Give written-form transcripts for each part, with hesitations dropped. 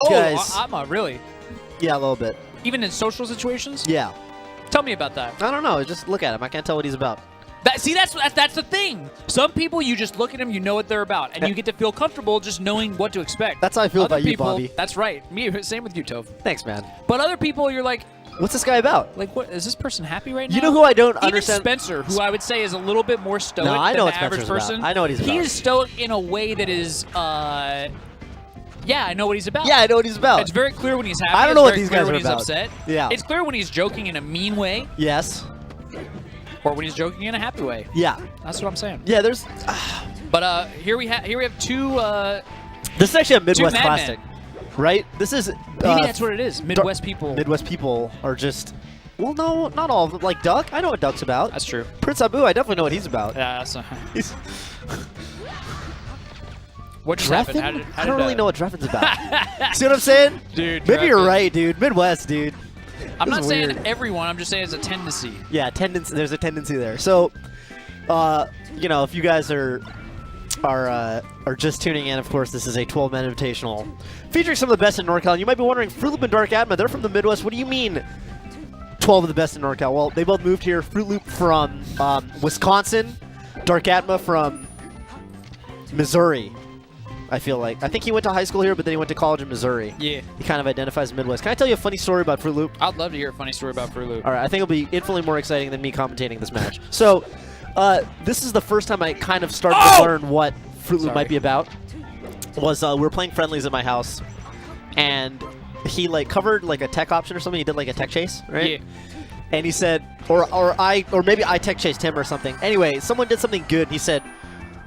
guys... I'm really. Yeah, a little bit. Even in social situations? Yeah. Tell me about that. I don't know. Just look at him. I can't tell what he's about. See, that's the thing. Some people, you just look at them, you know what they're about, and you get to feel comfortable just knowing what to expect. That's how I feel Other about you, people, Bobby. That's right. Me, same with you, Toph. Thanks, man. But other people, you're like, what's this guy about? like, what is this person happy right now? You know who I don't Even understand? Spencer, who I would say is a little bit more stoic No, I know than what the average Spencer's person. about. I know what he's about. He is stoic in a way that is, yeah, I know what he's about. Yeah, I know what he's about. It's very clear when he's happy. I don't know what it's these guys very are clear when about. he's upset. Yeah. It's clear when he's joking in a mean way Yes. or when he's joking in a happy way. Yeah. That's what I'm saying. Yeah, there's... But here we have two. This is actually a Midwest madmen. classic, right? This is... Maybe that's what it is. Midwest people. Midwest people are just... Well, no, not all of them. Like Duck, I know what Duck's about. That's true. Prince Abu, I definitely know what he's about. Yeah, that's He's... what just Dreffin? happened? I don't really know what Dreffin's about. See what I'm saying? Dude, maybe you're Dreffin. right, dude. Midwest, dude. I'm This not is saying weird. everyone. I'm just saying it's a tendency. Yeah, there's a tendency there. So, you know, if you guys are just tuning in, of course, this is a 12-man invitational featuring some of the best in Norcal. And you might be wondering, Frootloop and Darkatma, they're from the Midwest. What do you mean 12 of the best in Norcal? Well, they both moved here. Frootloop from Wisconsin, Darkatma from Missouri. I feel like. I think he went to high school here, but then he went to college in Missouri. Yeah. He kind of identifies Midwest. Can I tell you a funny story about Frootloop? I'd love to hear a funny story about Frootloop. All right, I think it'll be infinitely more exciting than me commentating this match. So, this is the first time I kind of started to learn what Frootloop might be about. Was we were playing friendlies at my house, and he like covered like a tech option or something. He did like a tech chase, right? Yeah. And he said, or maybe I tech chased him or something. Anyway, someone did something good. And he said,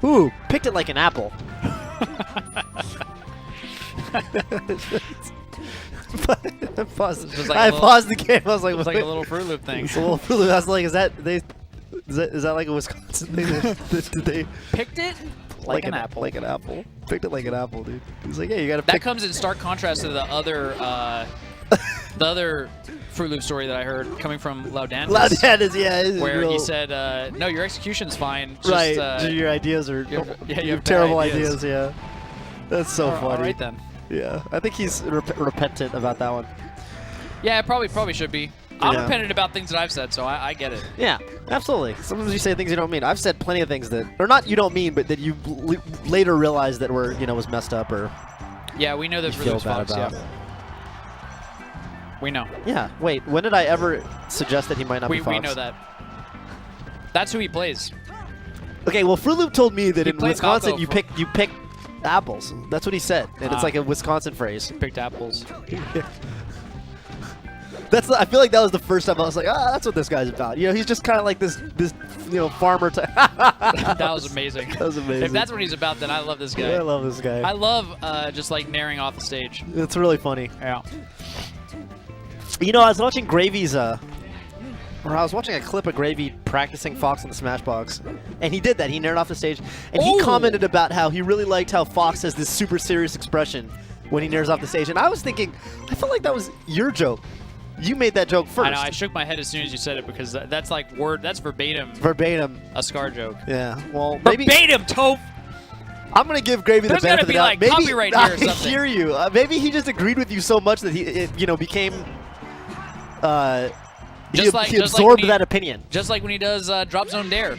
"Ooh, picked it like an apple." I paused the game. I was like, It was like a little Fruit Loop thing. It's a little Fruit Loop. I was like, is that like a Wisconsin thing? Did they Picked it like an apple. Like an apple. Picked it like an apple, dude. He's like, yeah, you gotta That pick. comes in stark contrast to the other Fruit Loop story that I heard coming from Laudan. Laudan is, yeah. Where he said, no, your execution's fine. Just, right. Your ideas are you have bad terrible ideas. Yeah. That's so funny. All right, then. Yeah. I think he's repentant about that one. Yeah, it probably should be. I'm Yeah. repentant about things that I've said, so I get it. Yeah, absolutely. Sometimes you say things you don't mean. I've said plenty of things that, or not you don't mean, but that you later realize that were, was messed up or Yeah, we know there's you feel Fruit bad Loops about. yeah. We know. Yeah. Wait, when did I ever suggest that he might not be Fox? We know that. That's who he plays. Okay, well, Fruit Loop told me that He in played Wisconsin Falco you pick apples. That's what he said, and it's like a Wisconsin phrase. Picked apples. I feel like that was the first time I was like, that's what this guy's about. He's just kind of like this farmer type. That was amazing. That was amazing. If that's what he's about, then I love this guy. Yeah, I love this guy. I love just like naring off the stage. It's really funny. Yeah. I was watching Gravy's, or I was watching a clip of Gravy practicing Fox on the Smashbox, and he did that. He narrowed off the stage, and he commented about how he really liked how Fox has this super serious expression when he narrows off the stage. And I was thinking, I felt like that was your joke. You made that joke first. I know. I shook my head as soon as you said it because that's like that's verbatim. Verbatim. A Scar joke. Yeah. Well, maybe verbatim, Toph. I'm gonna give Gravy the benefit of the doubt. There's gotta be like copyright here or something. I hear you. Maybe he just agreed with you so much that he became. He absorbed that opinion. Just like when he does Drop Zone Dare.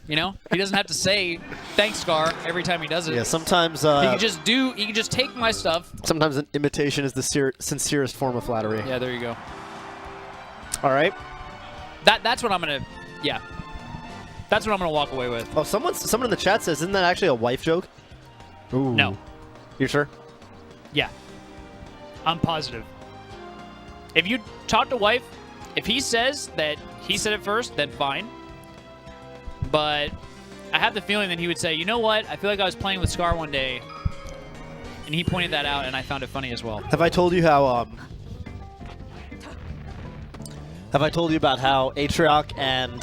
He doesn't have to say thanks, Scar, every time he does it. Yeah, sometimes he can just take my stuff. Sometimes an imitation is the sincerest form of flattery. Yeah, there you go. All right. That's what I'm gonna. Yeah. That's what I'm gonna walk away with. Oh, someone in the chat says, isn't that actually a wife joke? Ooh. No. You sure? Yeah. I'm positive. If you talk to wife, if he says that he said it first, then fine. But I have the feeling that he would say, you know what? I feel like I was playing with Scar one day, and he pointed that out, and I found it funny as well. Have I told you how? Have I told you about how Atrioc and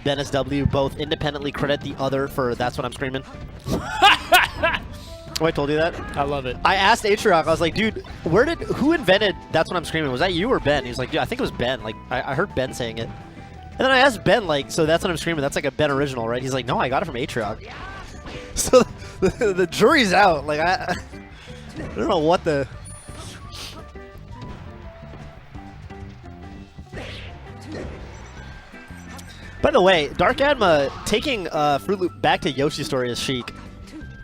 Ben SW both independently credit the other for "That's What I'm Screaming"? Have I told you that? I love it. I asked Atrioc, I was like, dude, who invented "That's What I'm Screaming"? Was that you or Ben? He was like, yeah, I think it was Ben. Like, I heard Ben saying it. And then I asked Ben, like, so "That's What I'm Screaming"? That's like a Ben original, right? He's like, no, I got it from Atrioc. So the jury's out. Like, I don't know what the By the way, Darkatma taking Frootloop back to Yoshi's story as Sheik.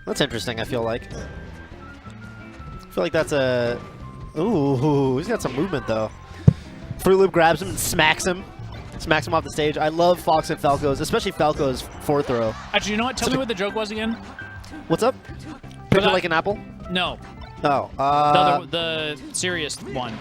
That's interesting, I feel like. I feel like that's a... Ooh, he's got some movement, though. Frootloop grabs him and smacks him. Smacks him off the stage. I love Fox and Falco's, especially Falco's forward throw. Actually, you know what? Tell me what the joke was again. What's up? Picture like an apple? No. Oh. The serious one.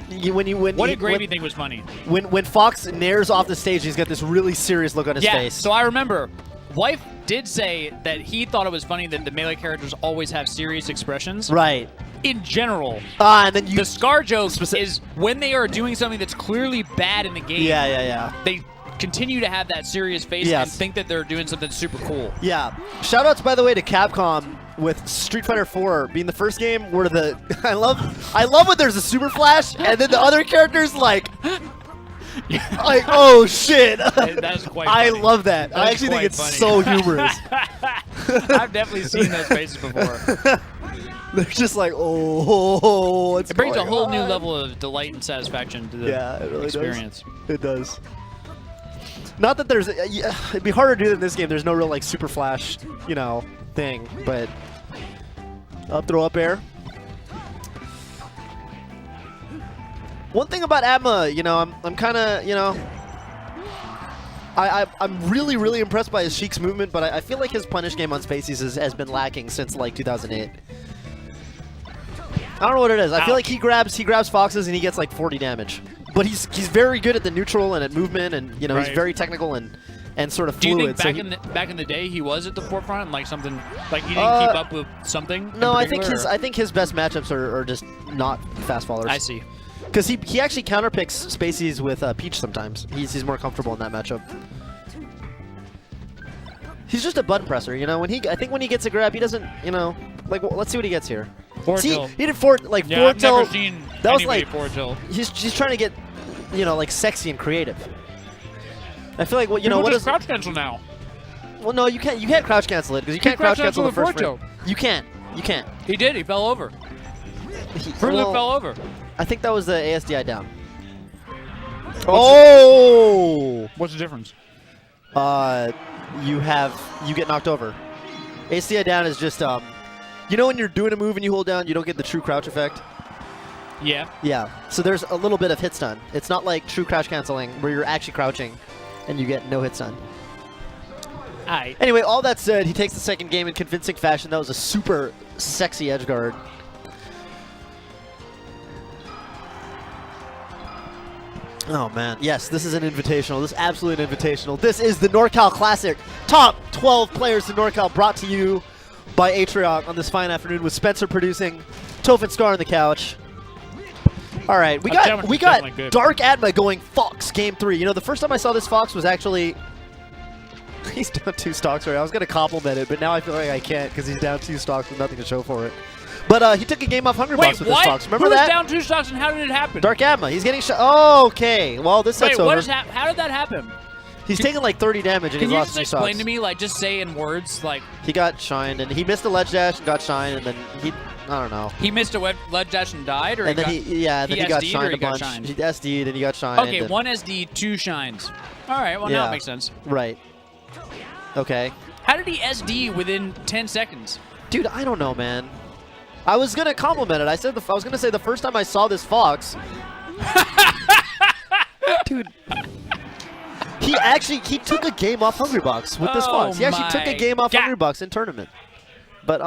What did Gravy think was funny? When Fox nares off the stage, he's got this really serious look on his face. So I remember, Wife did say that he thought it was funny that the Melee characters always have serious expressions. Right. In general. And then the Scar joke is when they are doing something that's clearly bad in the game. Yeah. They continue to have that serious face and think that they're doing something super cool. Yeah. Shoutouts, by the way, to Capcom with Street Fighter 4 being the first game where the I love when there's a super flash and then the other characters like oh shit. That's quite funny. I love that. I actually think it's so humorous. I've definitely seen those faces before. They're just like, oh, it brings a whole new level of delight and satisfaction to the it really experience. Does. It does. Not that there's, it'd be harder to do than this game. There's no real like super flash, you know, thing. But up throw up air. One thing about Atma, you know, I'm kind of, you know, I'm really impressed by his Sheik's movement, but I feel like his punish game on Spaceys has been lacking since like 2008. I don't know what it is. I feel like he grabs Foxes and he gets like 40 damage. But he's very good at the neutral and at movement, and you know he's very technical and sort of fluid. Do you think back in the day he was at the forefront, like something like he didn't keep up with something? No, I think his best matchups are just not fast fallers. I see. Because he actually counterpicks Spaceys with Peach sometimes. He's more comfortable in that matchup. He's just a button presser, you know. I think when he gets a grab, he doesn't, you know, like let's see what he gets here. See, he did forward tilt. I've never seen that was anybody like forward tilt. He's trying to get, you know, like sexy and creative. I feel like what what is crouch cancel now? Well, no, you can't crouch cancel it because you can't crouch cancel the first frame. You can't. He did. He fell over. Frootloop fell over. I think that was the ASDI down. Oh! What's the difference? You get knocked over. ASDI down is just you know when you're doing a move and you hold down, you don't get the true crouch effect? Yeah. Yeah. So there's a little bit of hit stun. It's not like true crouch canceling where you're actually crouching and you get no hit stun. Aight. Anyway, all that said, he takes the second game in convincing fashion. That was a super sexy edge guard. Oh, man. Yes, this is an invitational. This is absolutely an invitational. This is the Norcal Classic. Top 12 players in Norcal brought to you by Atrioc on this fine afternoon with Spencer producing, Toph and Scar on the couch. All right, we got Darkatma going Fox game 3. You know, the first time I saw this Fox was actually he's down 2 stocks right. I was going to compliment it, but now I feel like I can't because he's down 2 stocks with nothing to show for it. But he took a game off Hungry Box with his Fox. Remember that? Who was down 2 stocks and how did it happen? Darkatma. He's getting shot. Oh, okay. Well, this set's over. How did that happen? He's taken like 30 damage and he's lost 2 stocks. Can you just explain to me, like, just say in words, like... He got shined and he missed a ledge dash and got shined and then I don't know. He missed a ledge dash and died? Or and then he got shined a bunch. He SD'd and he got shined. Okay, 1 SD, 2 shines. All right, well, now it makes sense. Right. Okay. How did he SD within 10 seconds? Dude, I don't know, man. I was going to compliment it. I was going to say the first time I saw this Fox... Dude... He took a game off Hungry Box with this Fox. He actually took a game off Hungry Box in tournament. But,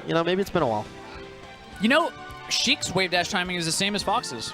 you know, maybe it's been a while. You know, Sheik's wave dash timing is the same as Fox's.